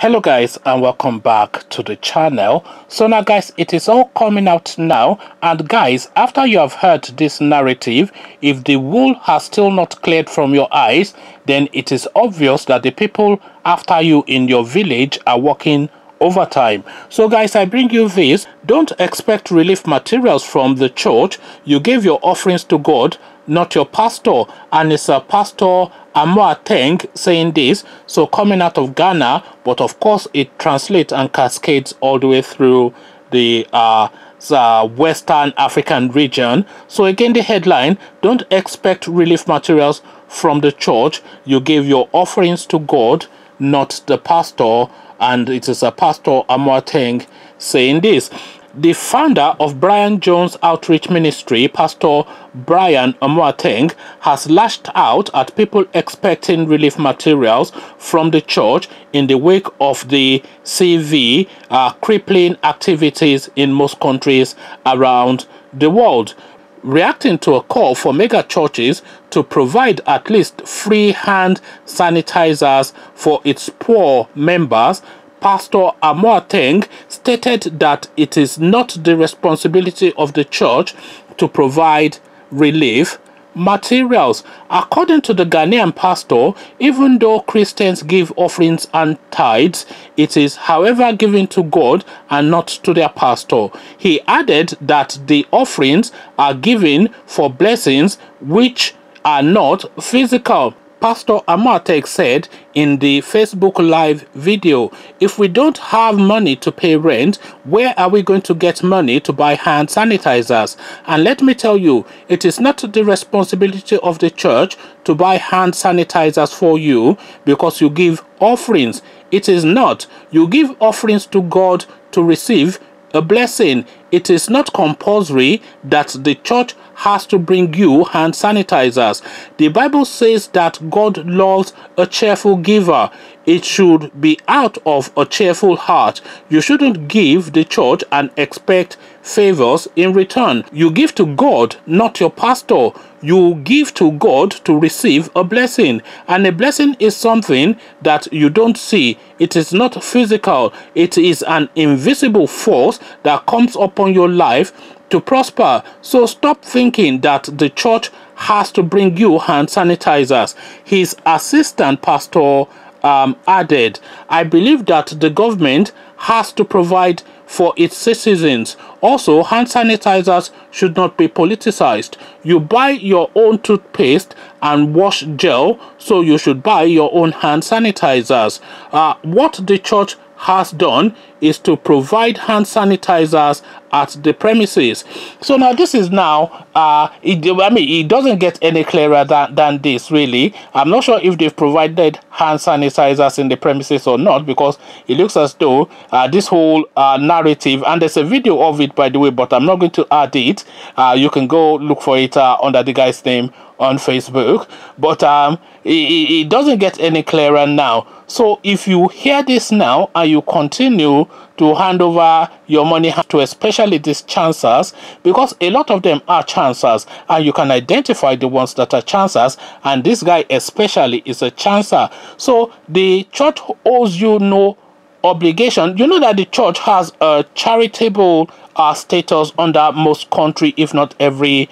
Hello guys, and welcome back to the channel. So now guys, it is all coming out now, and guys, after you have heard this narrative, if the wool has still not cleared from your eyes, then it is obvious that the people after you in your village are working overtime. So guys, I bring you this. Don't expect relief materials from the church. You gave your offerings to God, not your pastor. And it's a pastor Amoateng saying this, so coming out of Ghana, but of course it translates and cascades all the way through the Western African region. So again, the headline: don't expect relief materials from the church. You gave your offerings to God, not the pastor. And it is a pastor Amoateng saying this. The founder of Brian Jones Outreach Ministry, Pastor Brian Amoateng, has lashed out at people expecting relief materials from the church in the wake of the CV crippling activities in most countries around the world. Reacting to a call for mega churches to provide at least free hand sanitizers for its poor members, Pastor Amoateng stated that it is not the responsibility of the church to provide relief materials. According to the Ghanaian pastor, even though Christians give offerings and tithes, it is however given to God and not to their pastor. He added that the offerings are given for blessings which are not physical. Pastor Amoateng said in the Facebook Live video, if we don't have money to pay rent, where are we going to get money to buy hand sanitizers? And let me tell you, it is not the responsibility of the church to buy hand sanitizers for you because you give offerings. It is not. You give offerings to God to receive a blessing. It is not compulsory that the church has to bring you hand sanitizers. The Bible says that God loves a cheerful giver. It should be out of a cheerful heart. You shouldn't give the church and expect favors in return. You give to God, not your pastor. You give to God to receive a blessing. And a blessing is something that you don't see. It is not physical. It is an invisible force that comes upon your life to prosper. So stop thinking that the church has to bring you hand sanitizers. His assistant pastor added, I believe that the government has to provide for its citizens. Also, hand sanitizers should not be politicized. You buy your own toothpaste and wash gel, so you should buy your own hand sanitizers. What the church has done is to provide hand sanitizers at the premises. So now this is now it doesn't get any clearer than this, really. I'm not sure if they've provided hand sanitizers in the premises or not, because it looks as though this whole narrative, and there's a video of it, by the way, but I'm not going to add it. You can go look for it under the guy's name on Facebook, but it doesn't get any clearer now. So if you hear this now and you continue to hand over your money to especially these chancers, because a lot of them are chancers, and you can identify the ones that are chancers, and this guy especially is a chancer. So the church owes you no obligation. You know that the church has a charitable status under most country, if not every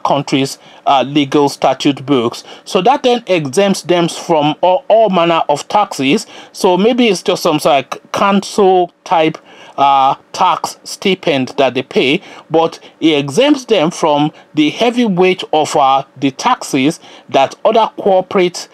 country's legal statute books. So that then exempts them from all manner of taxes. So maybe it's just some sort of council type tax stipend that they pay, but it exempts them from the heavy weight of the taxes that other corporate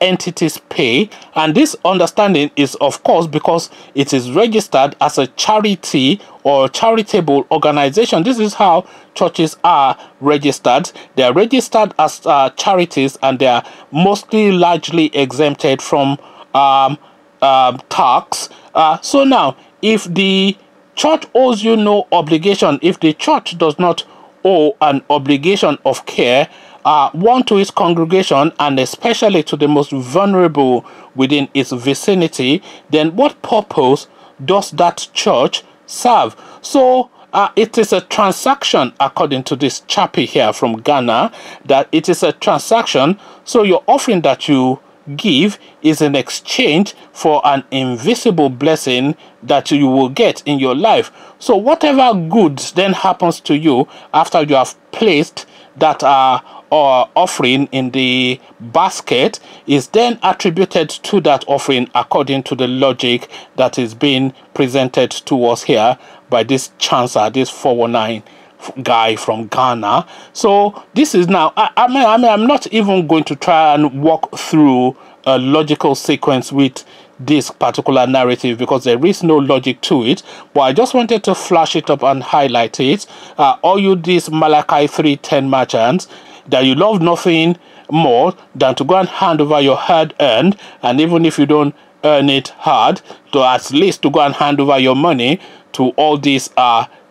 entities pay. And this understanding is, of course, because it is registered as a charity or charitable organization. This is how churches are registered. They are registered as charities, and they are mostly largely exempted from tax. So now, if the church owes you no obligation, if the church does not owe an obligation of care, one to its congregation, and especially to the most vulnerable within its vicinity, then what purpose does that church serve? So it is a transaction, according to this chappie here from Ghana, that it is a transaction. So your offering that you give is in exchange for an invisible blessing that you will get in your life. So whatever goods then happens to you after you have placed that offering in the basket is then attributed to that offering according to the logic that is being presented to us here by this chancer, this 419 guy from Ghana. So this is now, I mean, I'm not even going to try and walk through a logical sequence with this particular narrative because there is no logic to it, but I just wanted to flash it up and highlight it. All you these Malachi 3:10 merchants, that you love nothing more than to go and hand over your hard earned, and even if you don't earn it hard, to at least to go and hand over your money to all these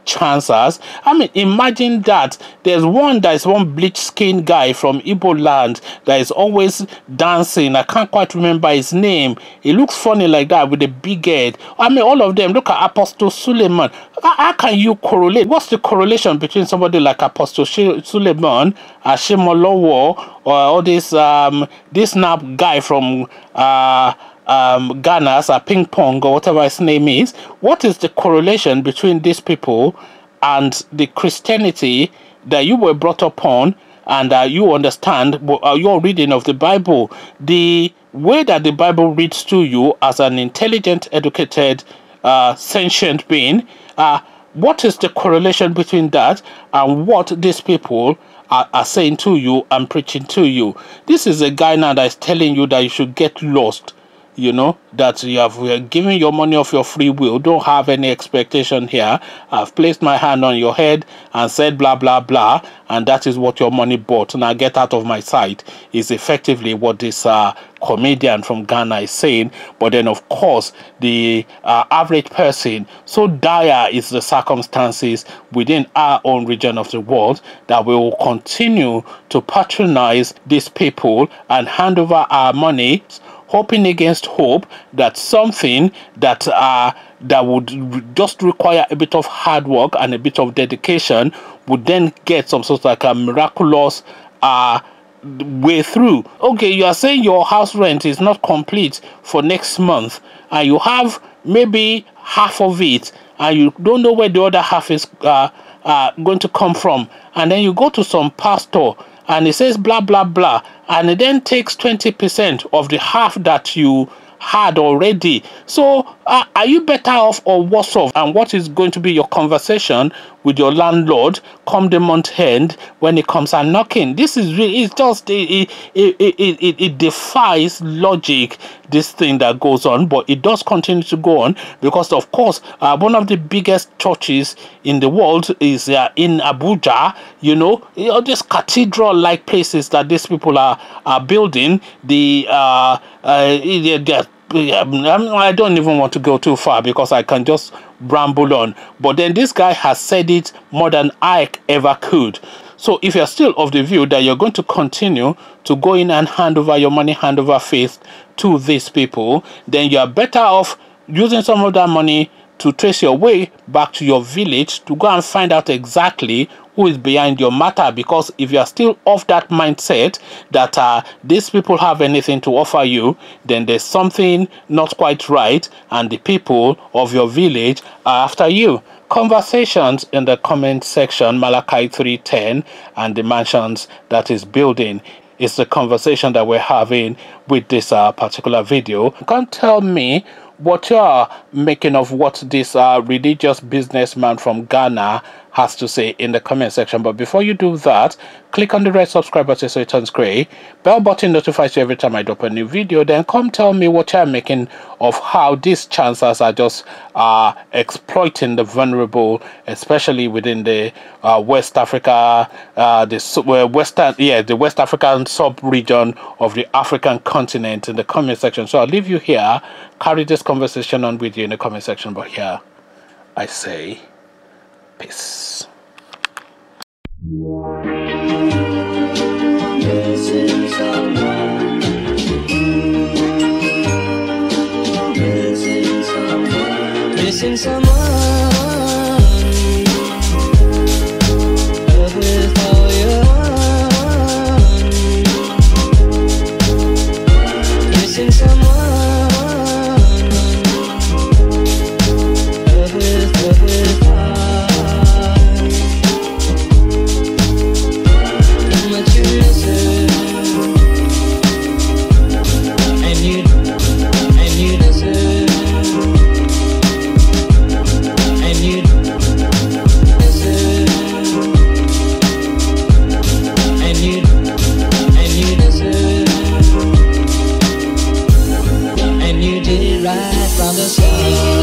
chancers. I mean, imagine that there's one bleach skinned guy from Igbo land that is always dancing. I can't quite remember his name. He looks funny like that with a big head. I mean, all of them. Look at Apostle Suleiman. How can you correlate? What's the correlation between somebody like Apostle Suleiman, Ashimolowo, or all this this nap guy from Ghana's ping pong or whatever his name is? What is the correlation between these people and the Christianity that you were brought up on and you understand your reading of the Bible? The way that the Bible reads to you as an intelligent, educated, sentient being, what is the correlation between that and what these people are saying to you and preaching to you? This is a guy now that is telling you that you should get lost. You know, that you have given your money of your free will. Don't have any expectation here. I've placed my hand on your head and said blah, blah, blah. And that is what your money bought. Now get out of my sight is effectively what this comedian from Ghana is saying. But then, of course, the average person, so dire is the circumstances within our own region of the world that we will continue to patronize these people and hand over our money, hoping against hope that something that would just require a bit of hard work and a bit of dedication would then get some sort of like a miraculous way through. Okay, you are saying your house rent is not complete for next month and you have maybe half of it and you don't know where the other half is going to come from, and then you go to some pastor and he says blah blah blah, and it then takes 20% of the half that you had already. So are you better off or worse off? And what is going to be your conversation with your landlord come the month end when he comes and knocking? This is really, it's just it defies logic, this thing that goes on, but it does continue to go on because of course one of the biggest churches in the world is in Abuja. You know, all these cathedral like places that these people are building. I don't even want to go too far because I can just ramble on. But then this guy has said it more than I ever could. So if you're still of the view that you're going to continue to go in and hand over your money, hand over faith to these people, then you're better off using some of that money to trace your way back to your village to go and find out exactly who is behind your matter. Because if you are still of that mindset that these people have anything to offer you, then there's something not quite right and the people of your village are after you. Conversations in the comment section, Malachi 3:10 and the mansions that is building is the conversation that we're having with this particular video. You can't tell me what you are making of what this religious businessman from Ghana has to say in the comment section. But before you do that, click on the red subscribe button so it turns gray. Bell button notifies you every time I drop a new video. Then come tell me what you're making of how these chancers are just exploiting the vulnerable, especially within the West Africa, the West African sub-region of the African continent in the comment section. So I'll leave you here. Carry this conversation on with you in the comment section. But here I say peace. Missing someone with all your round the sun.